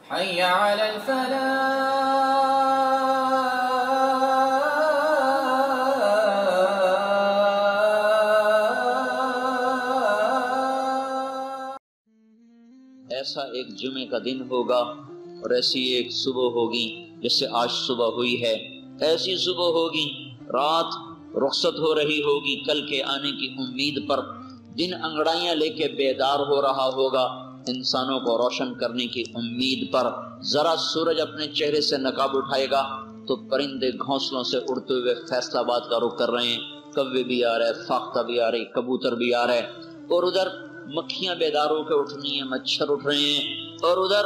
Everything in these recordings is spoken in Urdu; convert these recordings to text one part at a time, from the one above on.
حي على الفلاح. ایسا ایک جمعے کا دن ہوگا اور ایسی ایک صبح ہوگی جس سے آج صبح ہوئی ہے، ایسی صبح ہوگی، رات رخصت ہو رہی ہوگی کل کے آنے کی امید پر، دن انگڑائیاں لے کے بیدار ہو رہا ہوگا انسانوں کو روشن کرنے کی امید پر۔ ذرا سورج اپنے چہرے سے نقاب اٹھائے گا تو پرندے گھونسلوں سے اڑتے ہوئے فیصل آباد کا رخ کر رہے ہیں، کوے بھی آ رہے، فاختہ بھی آ رہی، کبوتر بھی آ رہے، اور ادھر مکھیاں بیدار ہو کے اٹھ رہی ہیں، مچھر اٹھ رہے ہیں، اور ادھر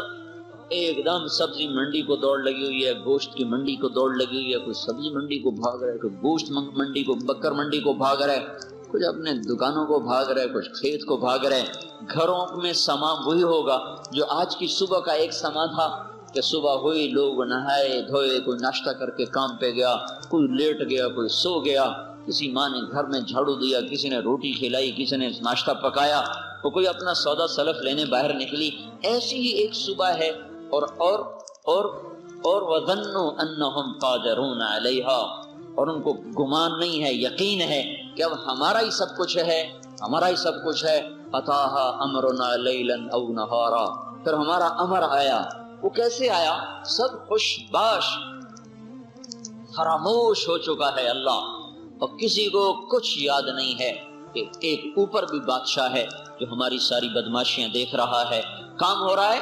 ایک دم سبزی منڈی کو دوڑ لگی ہوئی ہے، گوشت کی منڈی کو دوڑ لگی ہوئی ہے، کوئی سبزی منڈی کو بھاگ رہا ہے، کوئی گوشت منڈی کو، بکر منڈی کو بھاگ رہا ہے، کچھ اپنے دکانوں کو بھاگ رہے، کچھ کھیت کو بھاگ رہے۔ گھروں میں سما وہی ہوگا جو آج کی صبح کا ایک سما تھا کہ صبح ہوئی، لوگ نہائے دھوئے، کوئی ناشتہ کر کے کام پہ گیا، کوئی لیٹ گیا، کوئی سو گیا، کسی ماں نے گھر میں جھاڑو دیا، کسی نے روٹی کھلائی، کسی نے ناشتہ پکایا، اور کوئی اپنا سودا سلف لینے باہر نکلی۔ ایسی ہی ایک صبح ہے، اور وَظَنُّوا أَنَّهُمْ قَادِرُونَ عَلَيْهَا، اور ان کو گمان نہیں ہے، یقین ہے کہ اب ہمارا ہی سب کچھ ہے، ہمارا ہی سب کچھ ہے۔ أَتَاهَا أَمْرُنَا لَيْلًا أَوْ نَهَارًا، پھر ہمارا امر آیا۔ وہ کیسے آیا؟ سب خوش باش، خاموش ہو چکا ہے اللہ، اور کسی کو کچھ یاد نہیں ہے کہ ایک اوپر بھی بادشاہ ہے جو ہماری ساری بدماشیاں دیکھ رہا ہے۔ کام ہو رہا ہے،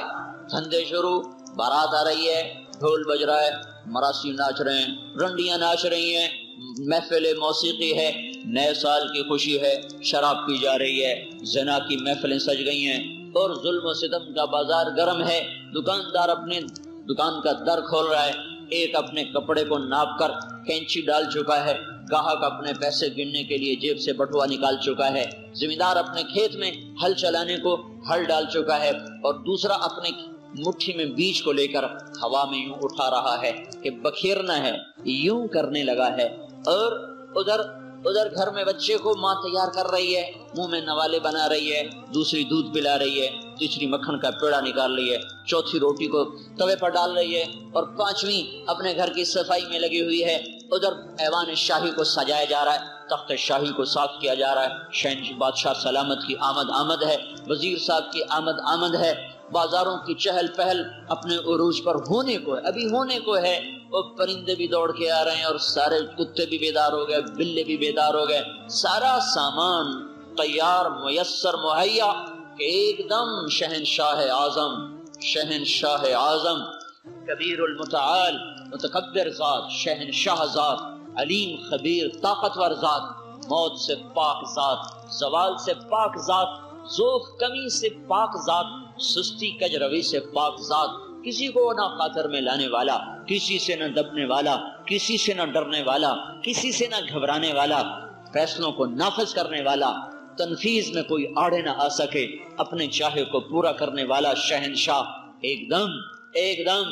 دھندے شروع، بارات آ رہی ہے، ڈھول بج رہا ہے، مراسی ناچ رہے ہیں، رنڈیاں ناچ رہی ہیں، محفل موسیقی ہے، نئے سال کی خوشی ہے، شراب پی جا رہی ہے، زنا کی محفلیں سج گئی ہیں، اور ظلم و ستم کا بازار گرم ہے۔ دکاندار اپنے دکان کا در کھول رہا ہے، ایک اپنے کپڑے کو ناپ کر کینچی ڈال چکا ہے، گاہک اپنے پیسے گننے کے لیے جیب سے بٹوا نکال چکا ہے، زمیندار اپنے کھیت میں ہل چلانے کو ہل ڈال چکا ہے، اور دوسرا اپنے مٹھی میں بیج کو لے کر ہوا میں یوں اٹھا رہا ہے کہ بکھیرنا ہے، یوں کرنے لگا ہے۔ اور ادھر گھر میں بچے کو ماں تیار کر رہی ہے، منہ میں نوالے بنا رہی ہے، دوسری دودھ پلا رہی ہے، تیسری مکھن کا پیڑا نکال رہی ہے، چوتھی روٹی کو توے پر ڈال رہی ہے، اور پانچویں اپنے گھر کی صفائی میں لگی ہوئی ہے۔ ادھر ایوان شاہی کو سجایا جا رہا ہے، تخت شاہی کو صاف کیا جا رہا ہے، شہنشاہ بادشاہ سلامت کی آمد ہے، وزیر صاحب کی آمد ہے، بازاروں کی چہل پہل اپنے عروج پر ہونے کو ہے، ابھی ہونے کو ہے، اور پرندے بھی دوڑ کے آ رہے ہیں، اور سارے کتے بھی بیدار ہو گئے، بلے بھی بیدار ہو گئے، سارا سامان تیار میسر مہیا کہ ایک دم شہنشاہ اعظم کبیر المتعال متکبر ذات، شہنشاہ ذات، علیم خبیر طاقتور ذات، موت سے پاک ذات، زوال سے پاک ذات، ذوق کمی سے پاک ذات، سستی کج روی سے پاک ذات، کسی کو نہ خاطر میں لانے والا، کسی سے نہ دبنے والا، کسی سے نہ ڈرنے والا، کسی سے نہ گھبرانے والا، فیصلوں کو نافذ کرنے والا، تنفیذ میں کوئی آڑے نہ آ سکے، اپنے چاہے کو پورا کرنے والا شہنشاہ۔ ایک دم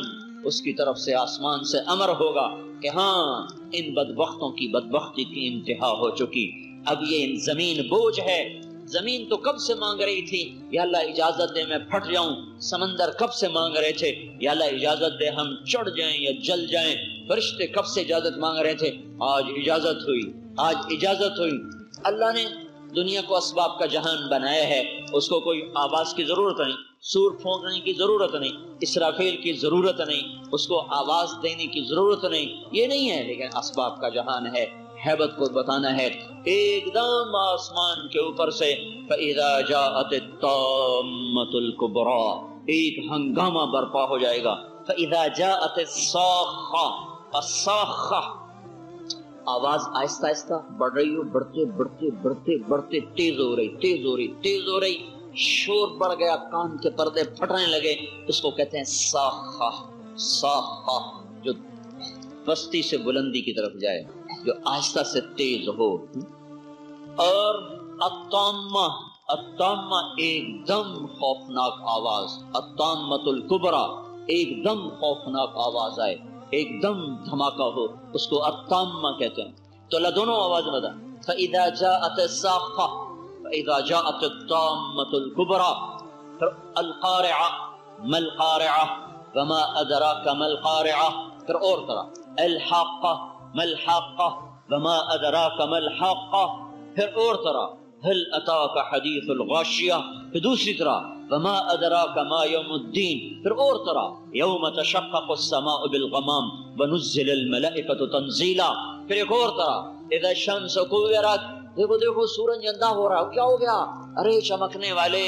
اس کی طرف سے آسمان سے امر ہوگا کہ ہاں، ان بدبختوں کی بدبختی کی انتہا ہو چکی، اب یہ زمین بوجھ ہے۔ زمین تو کب سے مانگ رہی تھی، یا اللہ اجازت دے میں پھٹ جاؤں، سمندر کب سے مانگ رہے تھے، یا اللہ اجازت دے ہم چڑھ جائیں یا جل جائیں، فرشتے کب سے اجازت مانگ رہے تھے، آج اجازت ہوئی۔ اللہ نے دنیا کو اسباب کا جہان بنایا ہے، اس کو کوئی آواز کی ضرورت نہیں، سور پھونکنے کی ضرورت نہیں، اسرافیل کی ضرورت نہیں، اس کو آواز دینے کی ضرورت نہیں، یہ نہیں ہے، لیکن اسباب کا جہان ہے، ہیبت کو بتانا ہے۔ ایک دم آسمان کے اوپر سے فَإِذَا جَاءَتِ الطَّامَّةُ الْكُبْرَى، ایک ہنگامہ برپا ہو جائے گا۔ فَإِذَا جَاءَتِ الصَّاخَّةُ، آواز آہستہ آہستہ بڑھ رہی ہو، بڑھتے تیز ہو رہی، شور بڑھ گیا، کان کے پردے پھٹنے لگے، اس کو کہتے ہیں صاخہ، جو پستی سے بلندی کی طرف جائے، جو آہستہ سے تیز ہو۔ اور الطامہ ایک دم خوفناک آواز، الطامۃ الکبریٰ ایک دم خوفناک آواز آئے، ایک دم دھماکہ ہو، اس کو الطامہ کہتے ہیں۔ تو اللہ دونوں آواز بتا، فَإِذَا جَاءَتِ الصَّاخَّةُ فَإِذَا جَاءَتِ الطَّامَّةُ الْكُبْرَى، پھر القارعہ، ما القارعہ، وما ادراک ما القارعہ، پھر اور طرح الحاقہ ما الحاقہ وما ادراک ما الحاقہ، پھر اور طرح هل اتاک حدیث الغاشیہ، پھر دوسری طرح وما ادراک ما یوم الدین، پھر اور طرح یوم تشقق السماء بالغمام ونزل الملائکۃ تنزیلا، پھر ایک اور طرح اذا الشمس کورت، دیکھو دیکھو سورج اندھا ہو رہا ہے، کیا ہو گیا؟ ارے چمکنے والے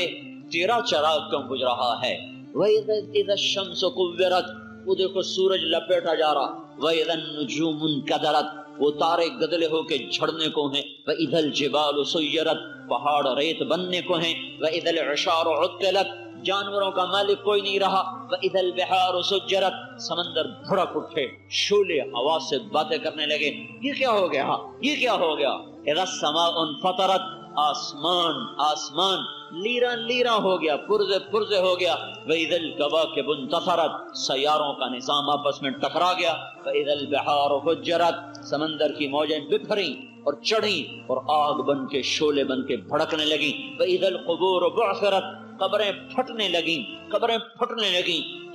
تیرا چراغ کیوں بجھ رہا ہے؟ وَإِذَا الشَّمْسُ كُوِّرَتْ، وہ دیکھو سورج لپیٹا جا رہا، وَإِذَا النُّجُومُ انْكَدَرَتْ، وہ تارے گدلے ہو کے جھڑنے کو ہیں، وَإِذَا الْجِبَالُ سُيِّرَتْ، پہاڑ ریت بننے کو ہیں، وَإِذَا الْعِشَارُ عُطِّلَتْ، جانوروں کا مالک کوئی نہیں رہا، وَإِذَا الْبِحَارُ سُجِّرَتْ، سمندر بھڑک اٹھے، شعلے ہوا سے باتیں کرنے لگے، یہ کیا ہو گیا؟ یہ کیا ہو گیا؟ اِذَا السَّمَاءُ انْفَطَرَتْ، آسمان لیرا لیرا ہو گیا، پرزے پرزے ہو گیا، وَإِذَا الْكَوَاكِبُ انْتَثَرَتْ، سیاروں کا نظام آپس میں ٹکرا گیا، وَإِذَا الْبِحَارُ فُجِّرَتْ، سمندر کی موجیں بکھریں اور چڑھیں اور آگ بن کے شعلے بن کے بھڑکنے لگیں، وَإِذَا الْقُبُورُ بُعْثِرَتْ، قبریں پھٹنے لگیں،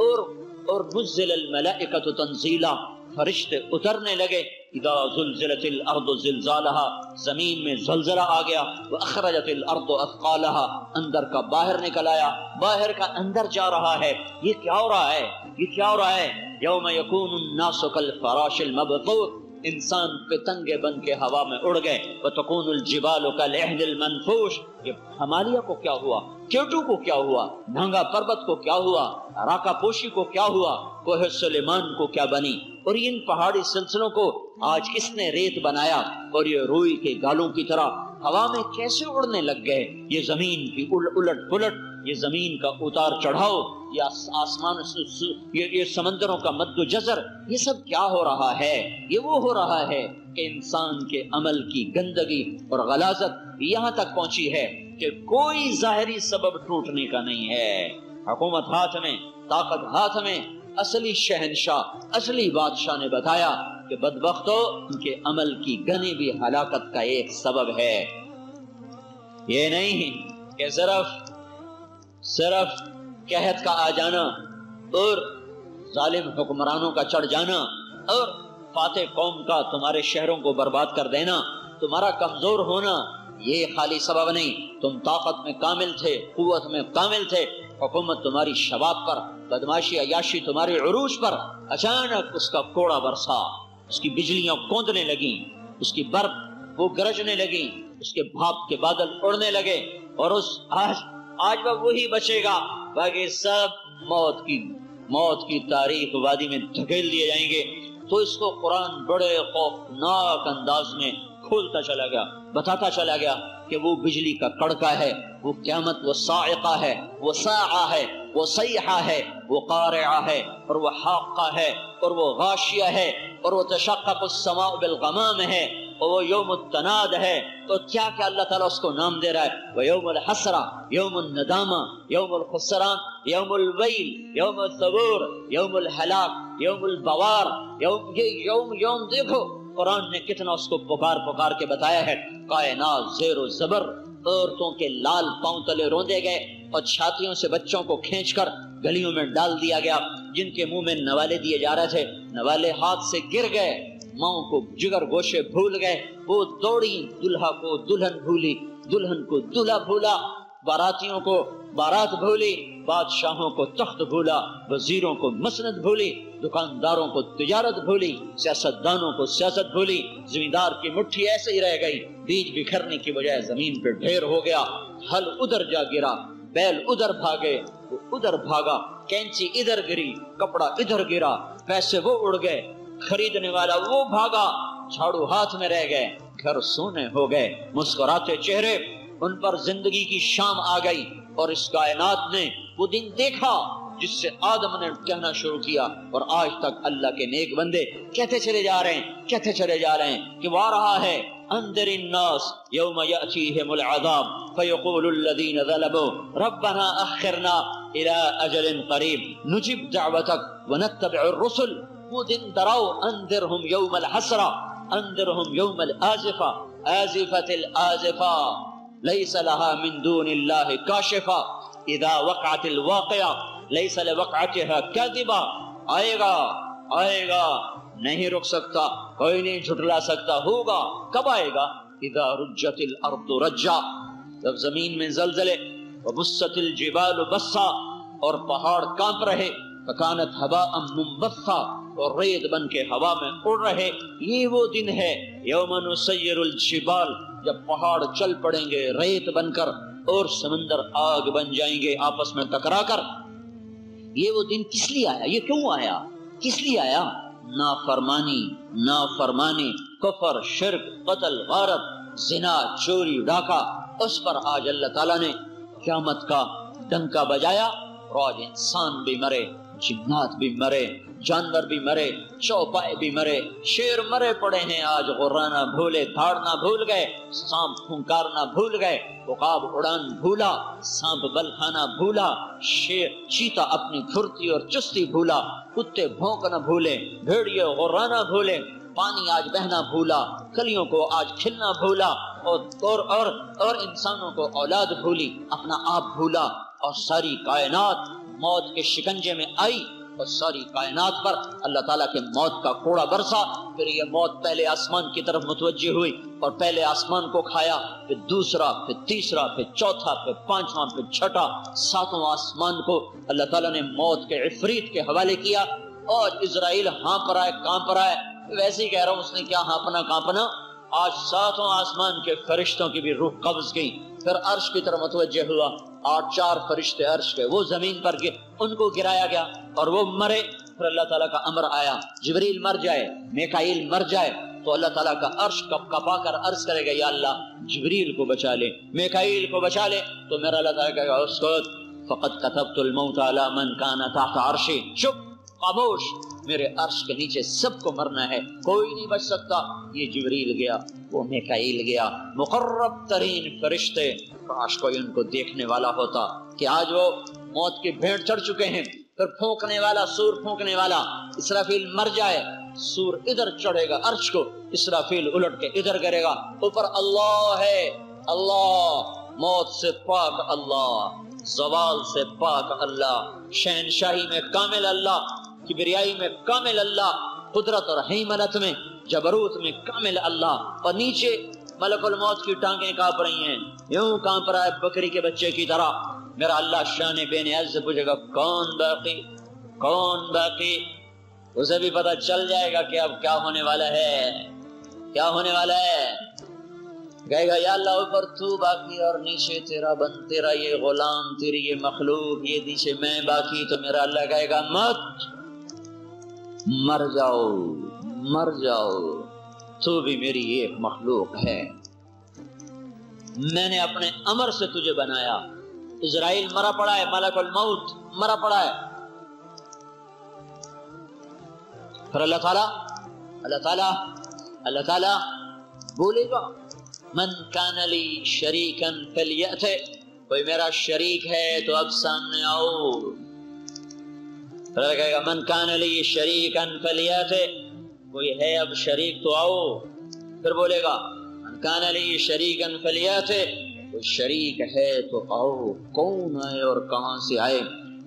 اور نزل الملائکۃ تنزیلا، فرشتے اترنے لگے، اذا زلزلت الارض زلزالها، زمین میں زلزلہ آ گیا، واخرجت الارض اثقالها، اندر کا باہر نکل آیا، باہر کا اندر جا رہا ہے، یہ کیا ہو رہا ہے؟ یہ کیا ہو رہا ہے؟ یوم یکون الناس کالفراش المبثوث، انسان پتنگے بن کے ہوا میں اڑ گئے، وتکون الجبال کالعہن المنفوش، یہ ہمالیہ کو کیا ہوا؟ کیوٹو کو کیا ہوا؟ نانگا پربت کو کیا ہوا؟ راکا پوشی کو کیا ہوا؟ کوہ سلیمان کو کیا بنی؟ اور ان پہاڑی سلسلوں کو آج کس نے ریت بنایا؟ اور یہ روئی کے گالوں کی طرح ہوا میں کیسے اڑنے لگ گئے؟ یہ زمین کی الٹ پلٹ، یہ زمین کا اتار چڑھاؤ، یہ آسمان، یہ سمندروں کا مد و جزر، یہ سب کیا ہو رہا ہے؟ یہ وہ ہو رہا ہے کہ انسان کے عمل کی گندگی اور غلاظت یہاں تک پہنچی ہے کہ کوئی ظاہری سبب ٹوٹنے کا نہیں ہے۔ حکومت ہاتھ میں، طاقت ہاتھ میں، اصلی شہنشاہ، اصلی بادشاہ نے بتایا کہ بدبختو، ان کے عمل کی گنی بھی ہلاکت کا ایک سبب ہے۔ یہ نہیں کہ صرف قحط کا آ جانا اور ظالم حکمرانوں کا چڑھ جانا اور فاتح قوم کا تمہارے شہروں کو برباد کر دینا، تمہارا کمزور ہونا، یہ خالی سبب نہیں۔ تم طاقت میں کامل تھے، قوت میں کامل تھے، حکومت تمہاری شباب پر، بدماشی عیاشی تمہارے عروج پر، اچانک اس کا کوڑا برسا، اس کی بجلیاں کوندنے لگیں، اس کی برف وہ گرجنے لگیں، اس کے بھاپ کے بادل اڑنے لگے، اور آج وہ وہی بچے گا، باقی سب موت کی تاریخ وادی میں دھکیل دیے جائیں گے۔ تو اس کو قرآن بڑے خوفناک انداز میں کھولتا چلا گیا، بتاتا چلا گیا کہ وہ بجلی کا کڑکا ہے، وہ قیامت، وہ صاعقہ ہے، وہ ساعہ ہے، وہ صیحہ ہے، وہ قارعہ ہے، اور وہ حاقہ ہے، اور وہ غاشیہ ہے، اور وہ تشقق السماء بالغمام ہے، اور وہ یوم التناد ہے۔ تو کیا کیا اللہ تعالیٰ اس کو نام دے رہا ہے؟ وَيَوْمُ الْحَسْرَةِ، یوم الندامہ، یوم الخسران، یوم الویل، یوم الثبور، یوم الہلاک، یوم البوار، یہ یوم دیکھو قرآن نے کتنا اس کو پکار کے بتایا ہے۔ کائنات زیر و زبر، عورتوں کے لال پاؤں تلے روندے گئے، اور چھاتیوں سے بچوں کو کھینچ کر گلیوں میں ڈال دیا گیا، جن کے منہ میں نوالے دیے جا رہے تھے، نوالے ہاتھ سے گر گئے، ماؤں کو جگر گوشے بھول گئے، وہ دوڑی، دلہا کو دلہن بھولی، دلہن کو دلہا بھولا، باراتیوں کو بارات بھولی، بادشاہوں کو تخت بھولا، وزیروں کو مسند بھولی، دکانداروں کو تجارت بھولی، سیاستدانوں کو سیاست بھولی، زمیندار کی مٹھی ایسے ہی رہ گئی، بیج بکھرنے کی بجائے زمین پہ ڈھیر ہو گیا، ہل ادھر جا گرا، بیل ادھر بھاگے، وہ ادھر بھاگا، کینچی ادھر گری، کپڑا ادھر گرا، پیسے وہ اڑ گئے، خریدنے والا وہ بھاگا، جھاڑو ہاتھ میں رہ گئے، گھر سونے ہو گئے، مسکراتے چہرے، ان پر زندگی کی شام آ گئی۔ اور اس کائنات نے وہ دن دیکھا جس سے آدم نے کہنا شروع کیا، اور آج تک اللہ کے نیک بندے کہتے چلے جا رہے ہیں کہ وہ آ رہا ہے۔ انذر الناس یوم یأتیہم العذاب فیقول الذین ظلموا ربنا اخرنا الى اجل قریب نجب دعوتک ونتبع الرسل۔ وہ دن ڈراؤ، انذرہم یوم الحسرہ، انذرہم یوم الآزفہ، آزفت الآزفہ لیس لها من دون اللہ کاشفہ، اذا وقعت الواقعہ لیس لوقعتها کاذبا، آئے گا آئے گا، نہیں رک سکتا، کوئی نہیں جھٹلا سکتا، ہوگا۔ کب آئے گا؟ اذا رجت الارض رجا، جب زمین میں زلزلے، وبست الجبال بسا، اور پہاڑ کانپ رہے، فکانت ہباء منبثا، اور ریت بن کے ہوا میں اڑ رہے۔ یہ وہ دن ہے یوم نسیر الجبال، جب پہاڑ چل پڑیں گے ریت بن کر، اور سمندر آگ بن جائیں گے آپس میں ٹکرا کر۔ یہ وہ دن کس لیے آیا؟ یہ کیوں آیا؟ کس لیے آیا؟ نافرمانی، نافرمانی، کفر، شرک، قتل، غارت، زنا، چوری، ڈاکہ، اس پر آج اللہ تعالیٰ نے قیامت کا ڈنکا بجایا، اور آج انسان بھی مرے، جنات بھی مرے، جانور بھی مرے، چوپائے بھی مرے، شیر مرے پڑے ہیں آج، غرانا بھولے، دھاڑنا بھول گئے، سانپ پھنکارنا بھول گئے، عقاب اڑان بھولا، سانپ بل کھانا بھولا، شیر چیتا اپنی پھرتی اور چستی بھولا، کتے بھونکنا بھولے، بھیڑیے غرانا بھولے، پانی آج بہنا بھولا، کلیوں کو آج کھلنا بھولا، اور انسانوں کو اولاد بھولی، اپنا آپ بھولا، اور ساری کائنات موت کے شکنجے میں آئی، اور ساری کائنات پر اللہ تعالیٰ کے موت کا کوڑا برسا۔ پھر یہ موت پہلے آسمان کی طرف متوجہ ہوئی، اور پہلے آسمان کو کھایا، پھر دوسرا، پھر تیسرا، پھر چوتھا، پھر پانچواں، پھر چھٹا، ساتواں آسمان کو اللہ تعالیٰ نے موت کے عفریت کے حوالے کیا۔ اور اسرائیل ہانپ رہا ہے، کانپ رہا ہے، ویسے ہی کہہ رہا ہوں، اس نے کیا ہانپنا کانپنا؟ آج ساتوں آسمان کے فرشتوں کی بھی روح قبض گئی، پھر عرش کی طرف متوجہ ہوا، 8 فرشتے عرش کے، وہ زمین پر گر، ان کو گرایا گیا اور وہ مرے۔ پھر اللہ تعالیٰ کا امر آیا، جبریل مر جائے، میکائیل مر جائے، تو اللہ تعالیٰ کا عرش کپ کپا کر عرض کرے گا، یا اللہ جبریل کو بچا لے، میکائیل کو بچا لے، تو میرا اللہ تعالیٰ کہے گا، اسکت فقد كتبت الموت على من كان تحت عرشی، چپ، خاموش، میرے عرش کے نیچے سب کو مرنا ہے، کوئی نہیں بچ سکتا۔ یہ جبریل گیا، وہ میکائیل گیا، مقرب ترین فرشتے، کاش کوئی ان کو دیکھنے والا ہوتا کہ آج وہ موت کی بھیڑ چڑھ چکے ہیں۔ پھر پھونکنے والا، سور پھونکنے والا اسرافیل مر جائے، سور ادھر چڑھے گا عرش کو، اسرافیل الٹ کے ادھر کرے گا، اوپر اللہ ہے، اللہ، موت سے پاک اللہ، زوال سے پاک اللہ، شہنشاہی میں کامل اللہ، کبریائی میں کامل اللہ، قدرت اور حیمنت میں، جبروت میں کامل اللہ، اور نیچے ملک الموت کی ٹانگیں کانپ رہی ہیں، یوں کانپ رہا ہے بکری کے بچے کی طرح۔ میرا اللہ شان بے نیاز سے پوچھے گا، کون باقی، کون باقی؟ اسے بھی پتہ چل جائے گا کہ اب کیا ہونے والا ہے، کیا ہونے والا ہے۔ کہے گا، یا اللہ اوپر تو باقی اور نیچے تیرا بند، تیرا یہ غلام، تیری یہ مخلوق، یہ نیچے میں باقی۔ تو میرا اللہ کہے گا، مت، مر جاؤ، مر جاؤ، تو بھی میری ایک مخلوق ہے، میں نے اپنے امر سے تجھے بنایا۔ اسرائیل مرا پڑا ہے، ملک الموت مرا پڑا ہے۔ پھر اللہ تعالیٰ بولے گا، من کان لی شریکا فلیأت، کوئی میرا شریک ہے تو اب سامنے آؤ۔ پھر کہے گا، من کان لی شریکا فلیأت، کوئی ہے اب شریک تو آؤ۔ پھر بولے گا، من کان لی شریکا فلیأت، کوئی شریک ہے تو آؤ، کون آئے اور کہاں سے آئے؟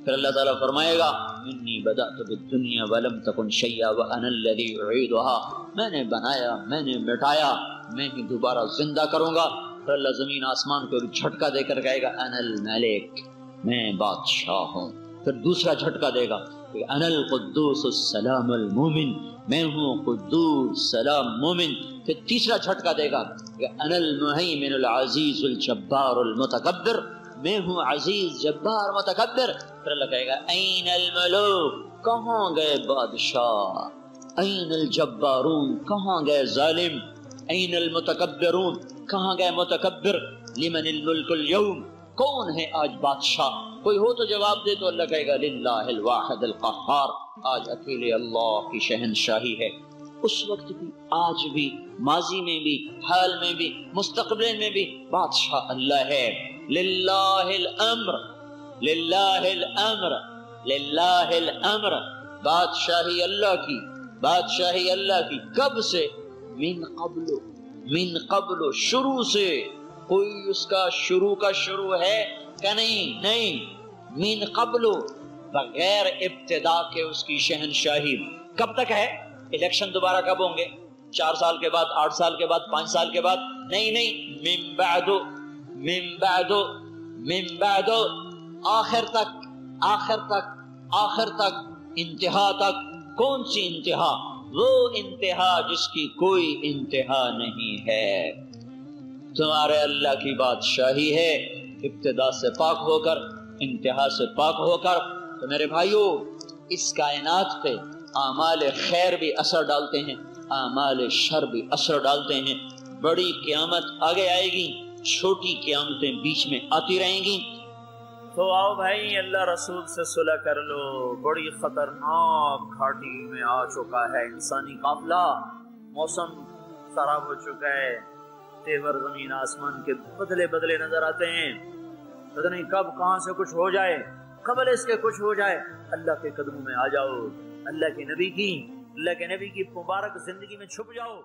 پھر اللہ تعالیٰ فرمائے گا، انی بدأت بالدنیا ولم تکن شیئا وانا الذی اعیدها، میں نے بنایا، میں نے مٹایا، میں ہی دوبارہ زندہ کروں گا۔ پھر اللہ زمین آسمان کو ایک جھٹکا دے کر کہے گا، انا الملک، میں بادشاہ ہوں۔ پھر دوسرا جھٹکا دے گا، انا القدوس السلام المومن، میں ہوں قدوس سلام مومن۔ پھر تیسرا جھٹکا دے گا، انا المہیمن العزیز الجبار المتکبر، میں ہوں عزیز جبار متکبر۔ پھر اللہ کہے گا، این الملوک، کہاں گئے بادشاہ؟ این الجبارون، کہاں گئے ظالم؟ این المتکبرون، کہاں گئے متکبر؟ لمن الملک اليوم، کون ہے آج بادشاہ؟ کوئی ہو تو جواب دے۔ تو اللہ کہے گا، للہ الواحد القہار، آج اکیلے اللہ کی شہنشاہی ہے۔ اس وقت بھی، آج بھی، ماضی میں بھی، حال میں بھی، مستقبل میں بھی بادشاہ اللہ ہے۔ للہ الامر، للہ الامر، للہ الامر، بادشاہی اللہ کی، بادشاہی اللہ کی۔ کب سے؟ من قبل، من قبل، شروع سے۔ کوئی اس کا شروع کا شروع ہے کہ نہیں؟ نہیں، من قبل، بغیر ابتدا کے اس کی شہنشاہی کب تک ہے؟ الیکشن دوبارہ کب ہوں گے؟ 4 سال کے بعد، 8 سال کے بعد، 5 سال کے بعد؟ نہیں، من بعد، من بعد، من بعد، آخر تک، آخر تک، آخر تک، انتہا تک۔ کون سی انتہا؟ وہ انتہا جس کی کوئی انتہا نہیں ہے۔ تمہارے اللہ کی بادشاہی ہے، ابتدا سے پاک ہو کر، انتہا سے پاک ہو کر۔ تو میرے بھائیو، اس کائنات پہ اعمال خیر بھی اثر ڈالتے ہیں، اعمال شر بھی اثر ڈالتے ہیں۔ بڑی قیامت آگے آئے گی، چھوٹی قیامتیں بیچ میں آتی رہیں گی۔ تو آؤ بھائی، اللہ رسول سے صلح کر لو۔ بڑی خطرناک گھاٹی میں آ چکا ہے انسانی قافلہ، موسم خراب ہو چکا ہے، تیور زمین آسمان کے بدلے بدلے نظر آتے ہیں، پتہ نہیں کب کہاں سے کچھ ہو جائے، قبل اس کے کچھ ہو جائے۔ اللہ کے قدموں میں آ جاؤ، اللہ کے نبی کی مبارک زندگی میں چھپ جاؤ۔